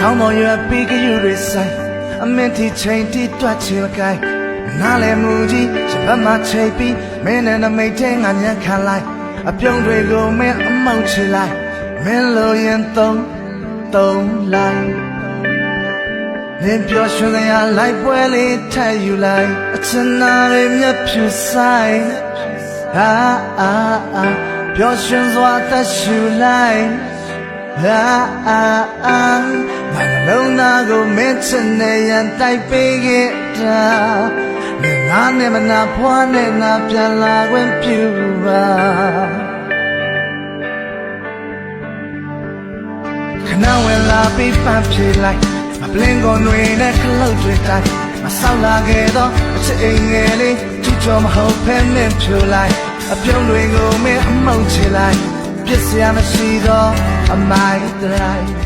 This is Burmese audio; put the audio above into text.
ခေါင်းပေါ်ရွယ်ပြီးကယူတွေဆိုင်အမင်းတီချိန်တီတွတ်ချင်ကိုင်းနားလေမူကြီးစပတ်မှချိန်ပြီးမင်းနဲ့နမိတ်တဲ့ငါညံခံလိုက်အပြုံးတွေကိုမင်းအမောက်ချလိုက်မင်းလိုရင်သုံးလိုက်မင်းပြောရွှင်စရာလိုက်ပွဲလေးထပ်ယူလိုက်အချင်နာတွေမျက်ဖြူဆိုင်ပြောရွှင်စွာသက်ရှူလိုက်ငါလုံးသားကိုမင်းချစ်နေရန်တိုက်ပေးခဲ့တာငါနဲ့မနာဖွားနဲ့ငါပြန်လာခွင့်ပြုပါခဏဝင်လာပြီးပန်းဖြေလိုက်မပလင်းကုန်တွေနဲ့ခလုတ်တွေတိုင်းမဆောက်လာခဲ့တော့အချစ်အိမ်ငယ်လေးကြည့်ကြောမဟုတ်ဖဲမင်းဖြူလိုက်အပြုံးတွေကိုမင်းအမောက်ချလိုက်ပြစ်စရာမရှိတော့အမိုက်တိုင်း